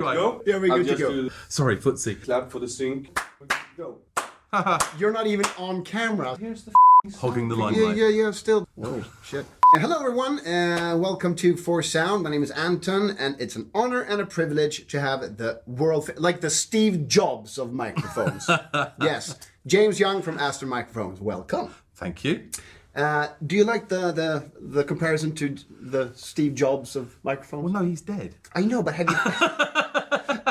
Right. Go? Yeah, we're I'll good to just go. do Sorry, footsie. clap for the sync. Go. You're not even on camera. Here's the Hogging the Yeah, limelight. yeah, still. Whoa, shit. Hello, everyone. Welcome to For Sound. My name is Anton, and it's an honor and a privilege to have the like the Steve Jobs of microphones. Yes, James Young from Aston Microphones. Welcome. Thank you. Do you like the comparison to the Steve Jobs of microphones? Well, no, he's dead. I know, but have you...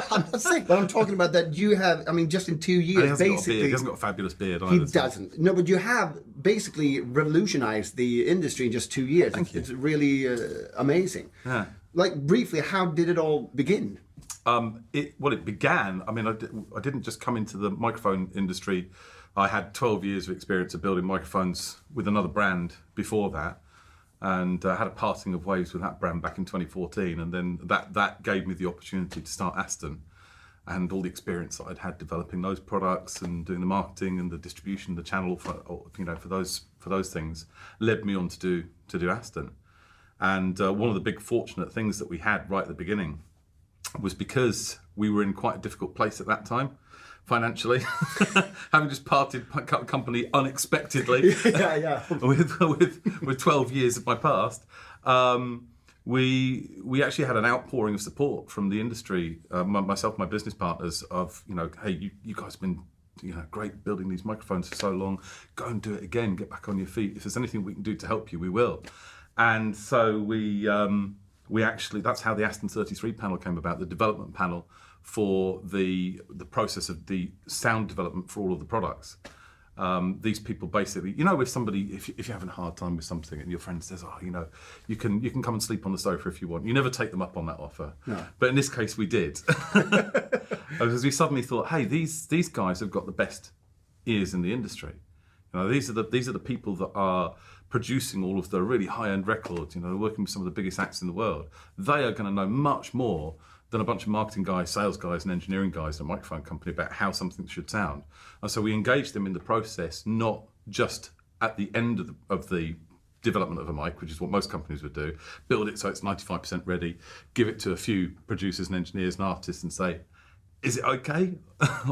I'm not saying, but I'm talking about that you have, I mean, just in 2 years, He hasn't got a beard. basically... He hasn't got a fabulous beard either. He doesn't. No, but you have basically revolutionized the industry in just 2 years. Thank you. It's really amazing. Yeah. Like, briefly, how did it all begin? It began. I mean, I didn't just come into the microphone industry. I had 12 years of experience of building microphones with another brand before that, and I had a parting of ways with that brand back in 2014, and then that gave me the opportunity to start Aston, and all the experience that I'd had developing those products and doing the marketing and the distribution, the channel for those things led me on to do Aston. And one of the big fortunate things that we had right at the beginning was because we were in quite a difficult place at that time financially, having just parted company unexpectedly Yeah. with 12 years of my past. We actually had an outpouring of support from the industry, myself, my business partners, of, hey, you guys have been great building these microphones for so long. Go and do it again. Get back on your feet. If there's anything we can do to help you, we will. And so we actually, that's how the Aston 33 panel came about, the development panel for the process of the sound development for all of the products. These people basically, if somebody, if you're having a hard time with something and your friend says, you can come and sleep on the sofa if you want. You never take them up on that offer. No. But in this case, we did. Because we suddenly thought, hey, these guys have got the best ears in the industry. These are the people that are producing all of the really high-end records, working with some of the biggest acts in the world. They are going to know much more than a bunch of marketing guys, sales guys, and engineering guys at a microphone company about how something should sound. And so we engaged them in the process, not just at the end of the development of a mic, which is what most companies would do, build it so it's 95% ready, give it to a few producers and engineers and artists and say, is it okay?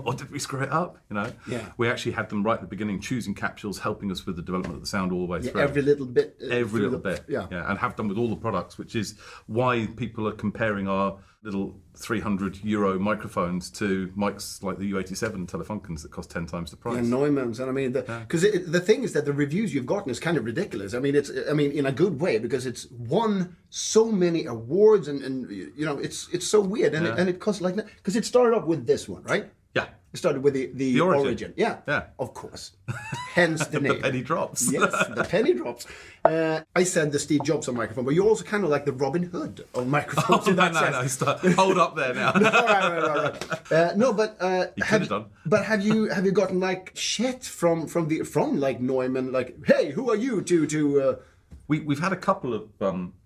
Or did we screw it up? Yeah. We actually had them right at the beginning choosing capsules, helping us with the development of the sound all the way through. Every little bit. Every little bit. Yeah. And have done with all the products, which is why people are comparing our little €300 microphones to mics like the U87 Telefuncans that cost 10 times the price. Yeah, Neumanns, and I mean, because the thing is that the reviews you've gotten is kind of ridiculous. I mean, it's in a good way, because it's won so many awards, and it's so weird, and it costs like, because it started off with this one, right? Yeah. It started with the origin. Yeah, of course. Hence the name. The penny drops. Yes, the penny drops. I said the Steve Jobs of microphone, but you're also kind of like the Robin Hood of microphones. No. Hold up there now. Right. No, but have done. But have you gotten like shit from like Neumann, like, hey, who are you to? We've had a couple of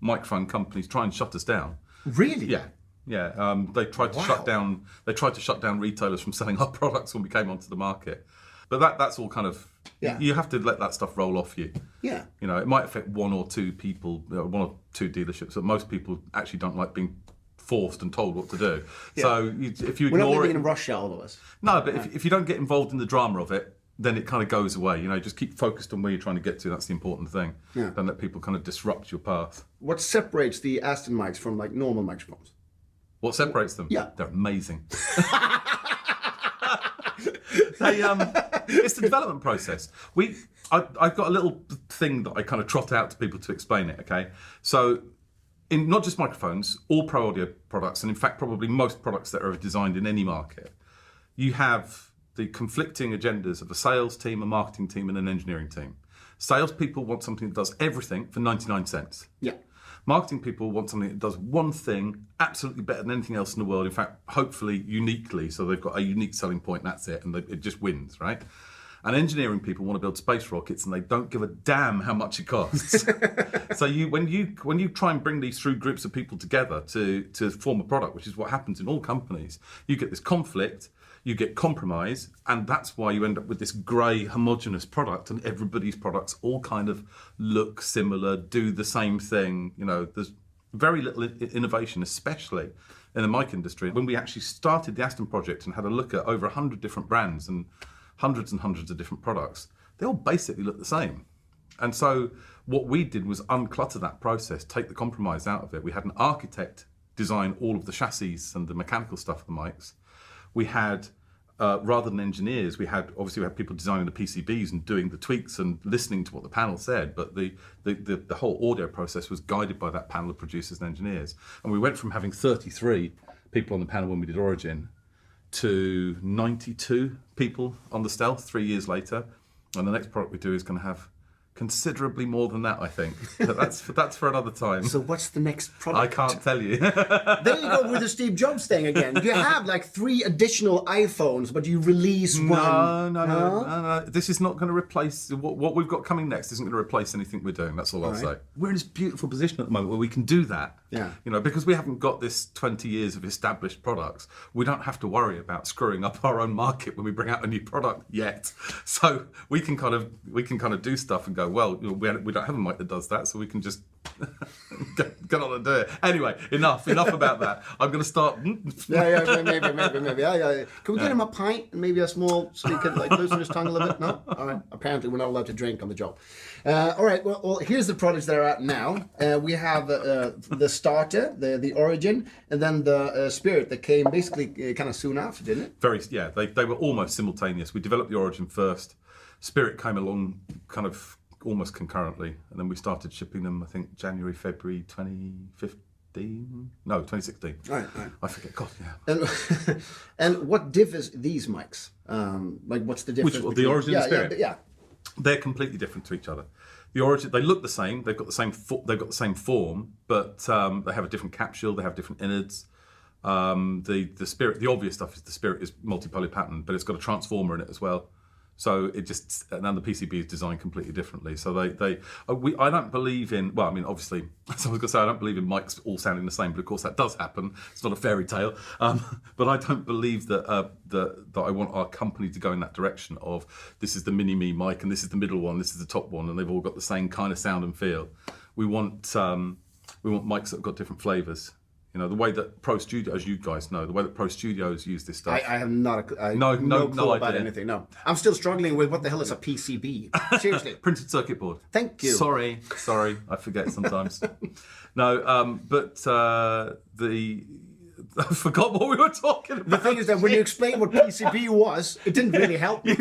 microphone companies try and shut us down. Really? Yeah. Yeah, they tried to shut down. They tried to shut down retailers from selling our products when we came onto the market. But that's all kind of. Yeah. You have to let that stuff roll off you. Yeah. It might affect one or two people, one or two dealerships, but most people actually don't like being forced and told what to do. Yeah. So if you ignore we're not living in Russia, all of us. No, but if you don't get involved in the drama of it, then it kind of goes away. Just keep focused on where you're trying to get to. That's the important thing. Yeah. Don't let people kind of disrupt your path. What separates the Aston mics from like normal microphones? What separates them? Yeah. They're amazing. It's the development process. I've got a little thing that I kind of trot out to people to explain it, okay? So, in not just microphones, all pro audio products, and in fact probably most products that are designed in any market, you have the conflicting agendas of a sales team, a marketing team, and an engineering team. Salespeople want something that does everything for 99 cents. Yeah. Marketing people want something that does one thing absolutely better than anything else in the world. In fact, hopefully uniquely, so they've got a unique selling point, and that's it, and it just wins, right? And engineering people want to build space rockets, and they don't give a damn how much it costs. So when you try and bring these through groups of people together to form a product, which is what happens in all companies, you get this conflict. You get compromise, and that's why you end up with this grey, homogenous product, and everybody's products all kind of look similar, do the same thing. Very little innovation, especially in the mic industry. When we actually started the Aston project and had a look at over 100 different brands and hundreds of different products, they all basically look the same. And so what we did was unclutter that process, take the compromise out of it. We had an architect design all of the chassis and the mechanical stuff of the mics. We had, rather than engineers, we had people designing the PCBs and doing the tweaks and listening to what the panel said, but the whole audio process was guided by that panel of producers and engineers. And we went from having 33 people on the panel when we did Origin to 92 people on the Stealth 3 years later. And the next product we do is going to have considerably more than that, I think. But that's for another time. So what's the next product? I can't tell you. There you go with the Steve Jobs thing again. You have like 3 additional iPhones, but you release one. No. This is not going to replace what we've got coming next. Isn't going to replace anything we're doing. That's all I'll say. We're in this beautiful position at the moment where we can do that. Yeah. You know, because we haven't got this 20 years of established products, we don't have to worry about screwing up our own market when we bring out a new product yet. So we can kind of do stuff and go, well, we don't have a mic that does that, so we can just get on and do it. Anyway, enough about that. I'm going to start. Maybe. Yeah. Can we get him a pint and maybe a small, so he can like loosen his tongue a little bit? No? All right. Apparently we're not allowed to drink on the job. All right. Well, here's the products that are out now. We have the starter, the Origin, and then the Spirit that came basically kind of soon after, didn't it? They were almost simultaneous. We developed the Origin first. Spirit came along kind of almost concurrently, and then we started shipping them, I think, January, February 2015? No, 2016. Right. I forget. God, yeah. And what differs these mics? Like, what's the difference? The Origin and Spirit? Yeah. They're completely different to each other. The Origin, they look the same. They've got the same form, but they have a different capsule. They have different innards. The Spirit, the obvious stuff is the Spirit is multi-poly pattern, but it's got a transformer in it as well. So it just, and then the PCB is designed completely differently. So I don't believe in, well, I mean, obviously, as I was going to say, I don't believe in mics all sounding the same, but of course that does happen. It's not a fairy tale. But I don't believe that I want our company to go in that direction of this is the mini-me mic and this is the middle one, this is the top one, and they've all got the same kind of sound and feel. We want mics that have got different flavors. You know, the way that Pro Studio, as you guys know, the way that Pro Studios use this stuff. I have no clue about anything, no. I'm still struggling with what the hell is a PCB. Seriously. Printed circuit board. Thank you. Sorry, I forget sometimes. I forgot what we were talking about. The thing is that when you explained what PCB was, it didn't really help. You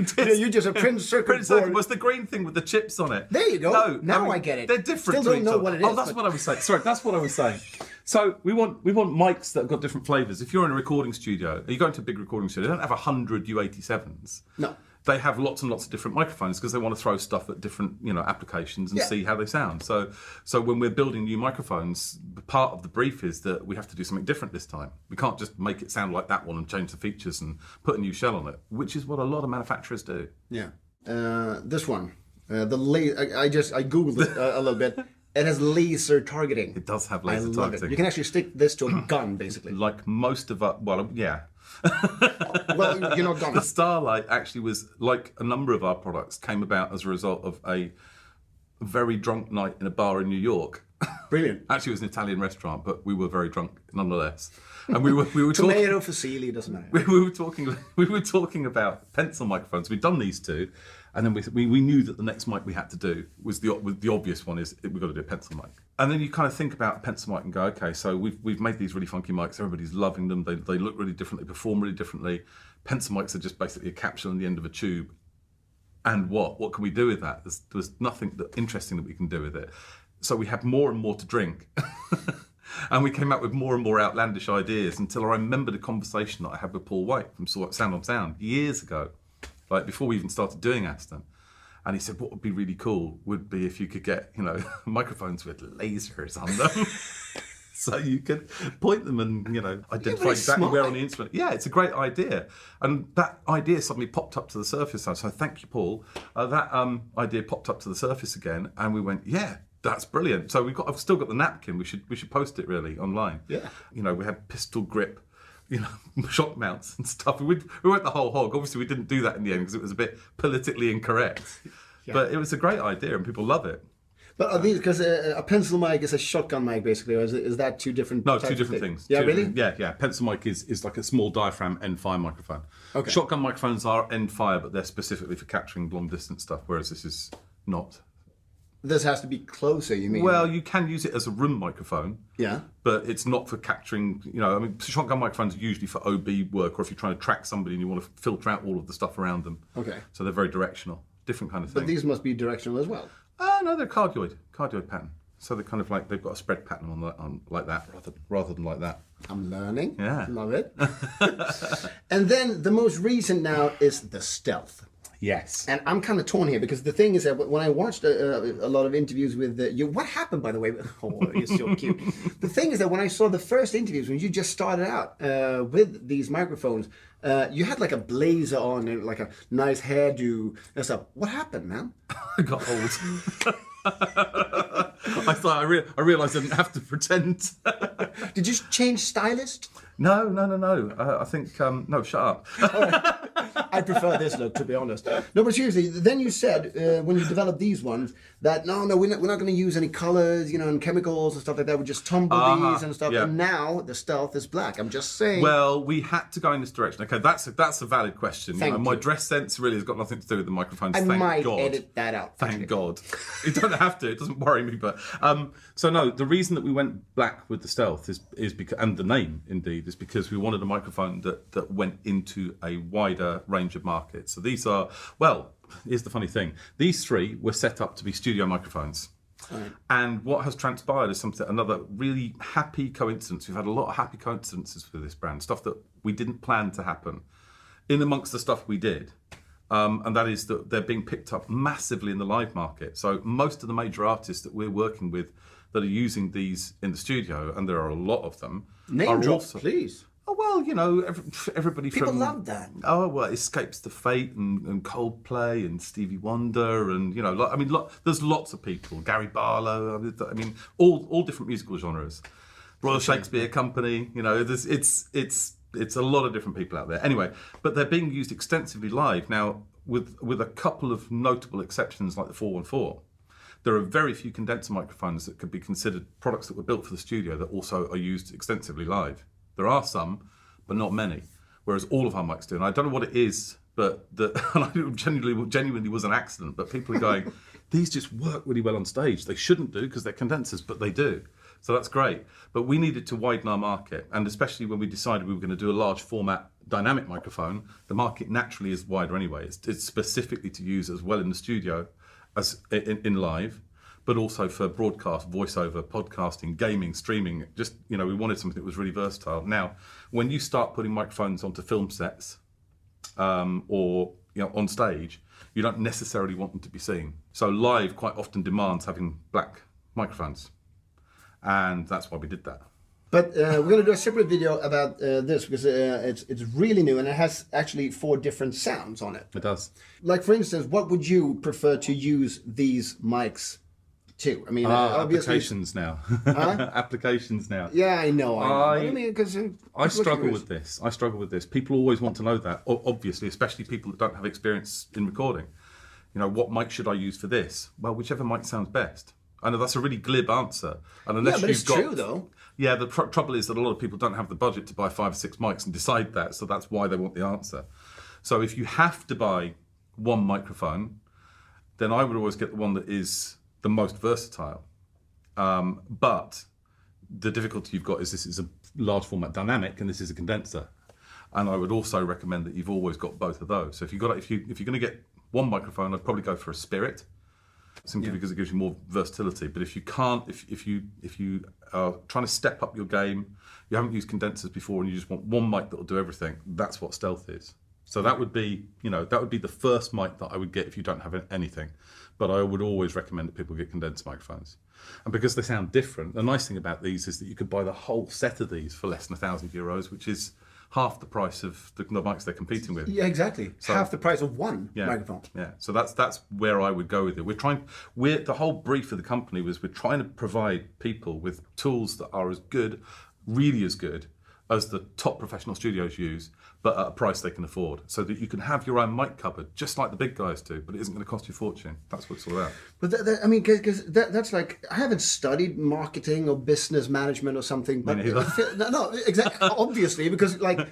just a printed circuit board. Printed circuit was the green thing with the chips on it. There you go. No, now I get it. They're different. Still don't know what it is. Oh, that's what I was saying. Sorry, that's what I was saying. So we want mics that have got different flavors. If you're in a recording studio, you go into a big recording studio, they don't have 100 U87s. No. They have lots and lots of different microphones because they want to throw stuff at different, applications and see how they sound. So when we're building new microphones, part of the brief is that we have to do something different this time. We can't just make it sound like that one and change the features and put a new shell on it, which is what a lot of manufacturers do. Yeah. This one, I googled it a little bit. It has laser targeting. It does have laser targeting. You can actually stick this to a gun, basically. Like most of our, yeah. Well, you're not done. The Starlight actually was, like a number of our products, came about as a result of a very drunk night in a bar in New York. Brilliant. Actually, it was an Italian restaurant, but we were very drunk nonetheless. And we were tomato fusilli, doesn't matter. We were talking about pencil microphones. We'd done these two, and then we knew that the next mic we had to do was the obvious one is we've got to do a pencil mic. And then you kind of think about a pencil mic and go, okay, so we've made these really funky mics. Everybody's loving them. They look really different. They perform really differently. Pencil mics are just basically a capsule in the end of a tube. And what can we do with that? There's nothing interesting that we can do with it. So we had more and more to drink. And we came up with more and more outlandish ideas until I remembered a conversation that I had with Paul White from Sound on Sound years ago, like before we even started doing Aston. And he said, what would be really cool would be if you could get, microphones with lasers on them. So you could point them and, identify exactly where on the instrument. Yeah, it's a great idea. And that idea suddenly popped up to the surface. So thank you, Paul. That idea popped up to the surface again. And we went, yeah, that's brilliant. So I've still got the napkin. We should post it really online. Yeah. We had pistol grip, shock mounts and stuff. We went the whole hog. Obviously, we didn't do that in the end because it was a bit politically incorrect. Yeah. But it was a great idea and people love it. But are these, because a pencil mic is a shotgun mic basically, or is that two different? No, types two of different things? things. Yeah, Two really? different- yeah. Pencil mic is like a small diaphragm end fire microphone. Okay. Shotgun microphones are end fire, but they're specifically for capturing long distance stuff, whereas this is not. This has to be closer, you mean? Well, you can use it as a room microphone. Yeah. But it's not for capturing, shotgun microphones are usually for OB work, or if you're trying to track somebody and you want to filter out all of the stuff around them. Okay. So they're very directional, different kind of thing. But these must be directional as well. No, they're cardioid pattern. So they're kind of like, they've got a spread pattern on like that rather than like that. I'm learning. Yeah. Love it. And then the most recent now is the Stealth. Yes. And I'm kind of torn here because the thing is that when I watched a lot of interviews with you, what happened, by the way? Oh, you're so cute. The thing is that when I saw the first interviews, when you just started out with these microphones, you had like a blazer on and like a nice hairdo and stuff. What happened, man? I got old. I thought I realised I didn't have to pretend. Did you change stylist? No. I think no. Shut up. I prefer this look, to be honest. No, but seriously, then you said when you developed these ones that no, we're not going to use any colors, and chemicals and stuff like that. We just tumble these and stuff. Yeah. And now the Stealth is black. I'm just saying. Well, we had to go in this direction. Okay, that's a valid question. Thank My you. dress sense really has got nothing to do with the microphones. I Thank might God. edit that out. Thank God. You don't have to. It doesn't worry me. But so no, the reason that we went black with the Stealth is because, and the name indeed, is because we wanted a microphone that went into a wider range of markets. So these are, well, here's the funny thing. These three were set up to be studio microphones. Right. And what has transpired is another really happy coincidence. We've had a lot of happy coincidences with this brand, stuff that we didn't plan to happen. In amongst the stuff we did, and that is that they're being picked up massively in the live market. So most of the major artists that we're working with that are using these in the studio, and there are a lot of them, Name drop, please. Oh, well, everybody People from... love that. Oh, well, Escapes to Fate and Coldplay and Stevie Wonder and, there's lots of people. Gary Barlow, all different musical genres. Royal Shakespeare Company, it's a lot of different people out there. Anyway, but they're being used extensively live. Now, with a couple of notable exceptions like the 414, there are very few condenser microphones that could be considered products that were built for the studio that also are used extensively live. There are some, but not many, whereas all of our mics do. And I don't know what it is, but and it genuinely was an accident, but people are going, these just work really well on stage. They shouldn't do because they're condensers, but they do. So that's great. But we needed to widen our market, and especially when we decided we were going to do a large format dynamic microphone, the market naturally is wider anyway. It's specifically to use as well in the studio as in live, but also for broadcast, voiceover, podcasting, gaming, streaming. Just, we wanted something that was really versatile. Now, when you start putting microphones onto film sets or on stage, you don't necessarily want them to be seen. So live quite often demands having black microphones. And that's why we did that. But we're going to do a separate video about this because it's really new and it has actually 4 different sounds on it. It does. Like, for instance, what would you prefer to use these mics to? I mean, obviously... Applications now. Applications now. Yeah, I know. I struggle with this. People always want to know that, obviously, especially people that don't have experience in recording. What mic should I use for this? Well, whichever mic sounds best. I know that's a really glib answer. And unless but it's true, though. Yeah, the trouble is that a lot of people don't have the budget to buy 5 or 6 mics and decide that, so that's why they want the answer. So if you have to buy one microphone, then I would always get the one that is the most versatile. But the difficulty you've got is this is a large format dynamic and this is a condenser. And I would also recommend that you've always got both of those. So if you're going to get one microphone, I'd probably go for a Spirit. Simply because it gives you more versatility. But if you can't, if you are trying to step up your game, you haven't used condensers before, and you just want one mic that will do everything, that's what Stealth is. So that would be, the first mic that I would get if you don't have anything. But I would always recommend that people get condenser microphones. And because they sound different, the nice thing about these is that you could buy the whole set of these for less than €1,000, which is half the price of the mics they're competing with. Yeah, exactly. So, half the price of one microphone. Yeah, so that's where I would go with it. The whole brief of the company was we're trying to provide people with tools that are as good, really as good, as the top professional studios use, but at a price they can afford, so that you can have your own mic cupboard, just like the big guys do, but it isn't going to cost you a fortune. That's what it's all about. But I mean, because that's like, I haven't studied marketing or business management or something. But no, exactly. Obviously, because like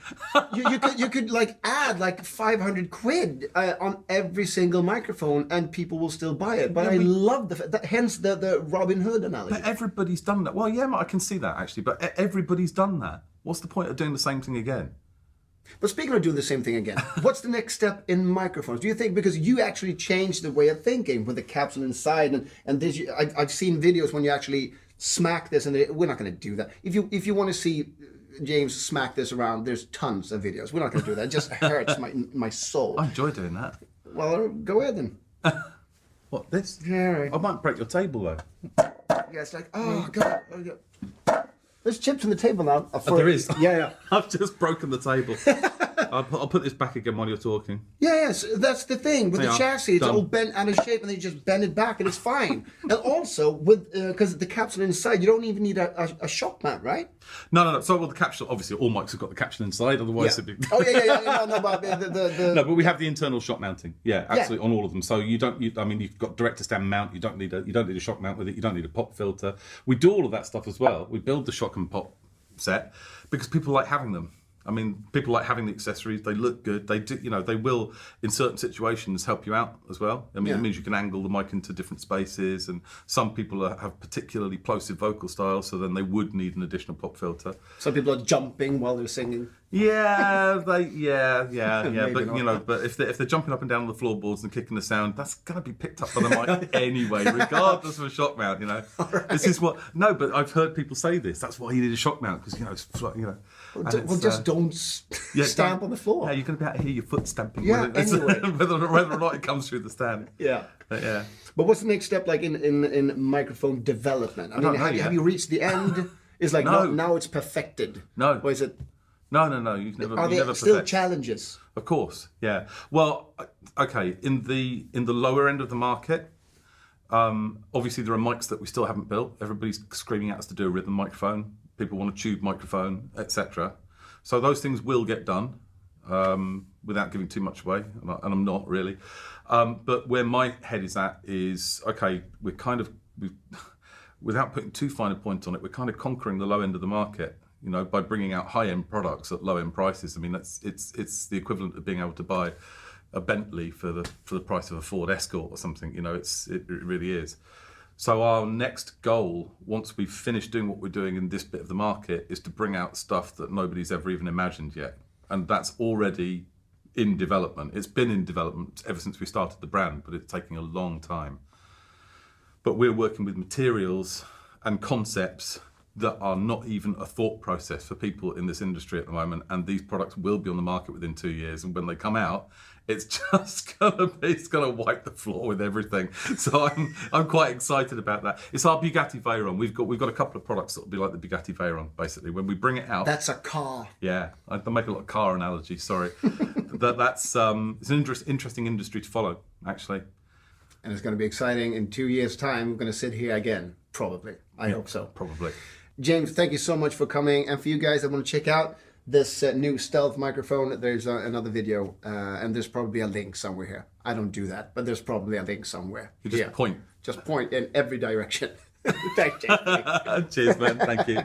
you could like add like 500 quid on every single microphone, and people will still buy it. But I love hence the Robin Hood analogy. But everybody's done that. Well, yeah, I can see that actually. But everybody's done that. What's the point of doing the same thing again? But speaking of doing the same thing again, what's the next step in microphones? Do you think, because you actually changed the way of thinking with the capsule inside, and this, I've seen videos when you actually smack this, and we're not going to do that. If you want to see James smack this around, there's tons of videos. We're not going to do that. It just hurts my soul. I enjoy doing that. Well, go ahead then. What, this? Yeah, right. I might break your table though. Yeah, it's like, oh God. Oh, God. There's chips on the table now. There is. Yeah. I've just broken the table. I'll put this back again while you're talking. Yes, that's the thing with the chassis. It's Done. all bent out of shape, and then you just bend it back, and it's fine. And also, with because the capsule inside, you don't even need a shock mount, right? No. So, well, the capsule, obviously, all mics have got the capsule inside, otherwise Yeah. it'd be... Oh, yeah. No, but No, but we have the internal shock mounting. Yeah, absolutely, on all of them. So I mean, you've got direct to stand mount. You don't need a shock mount with it. You don't need a pop filter. We do all of that stuff as well. We build the shock and pop set because people like having them. I mean, people like having the accessories. They look good. They do, they will, in certain situations, help you out as well. I mean, It means you can angle the mic into different spaces, and some people have particularly plosive vocal styles, so then they would need an additional pop filter. Some people are jumping while they're singing. Yeah, but not. but if they're jumping up and down on the floorboards and kicking the sound, that's gonna be picked up by the mic anyway, regardless of a shock mount. Right. This is what. No, but I've heard people say this. That's why you need a shock mount, because Well, just don't stamp on the floor. Yeah, you're gonna be able to hear your foot stamping. Yeah, anyway. whether or not it comes through the stand. Yeah. Yeah. But what's the next step like in microphone development? I mean, have you reached the end? It's like No. now it's perfected. No. Or is it? No. You've never. Are you there never still perfect. challenges? Of course, yeah. Well, okay. In the lower end of the market, obviously there are mics that we still haven't built. Everybody's screaming at us to do a rhythm microphone. People want a tube microphone, etc. So those things will get done without giving too much away, and I'm not really. But where my head is at is, okay, without putting too fine a point on it, we're kind of conquering the low end of the market. By bringing out high-end products at low-end prices. I mean, it's the equivalent of being able to buy a Bentley for the price of a Ford Escort or something. It really is. So our next goal, once we've finished doing what we're doing in this bit of the market, is to bring out stuff that nobody's ever even imagined yet, and that's already in development. It's been in development ever since we started the brand, but it's taking a long time. But we're working with materials and concepts that are not even a thought process for people in this industry at the moment, and these products will be on the market within 2 years, and when they come out, it's just gonna wipe the floor with everything. So I'm quite excited about that. It's our Bugatti Veyron. We've got a couple of products that will be like the Bugatti Veyron, basically. When we bring it out, That's a car. yeah, I make a lot of car analogies. Sorry, that's it's an interesting industry to follow, actually. And it's going to be exciting. In 2 years' time, we're going to sit here again. Probably. I hope so. Probably. James, thank you so much for coming. And for you guys that want to check out this new stealth microphone, there's another video. And there's probably a link somewhere here. I don't do that, but there's probably a link somewhere. You just point. Just point in every direction. Thanks, James. Cheers, man. Thank you.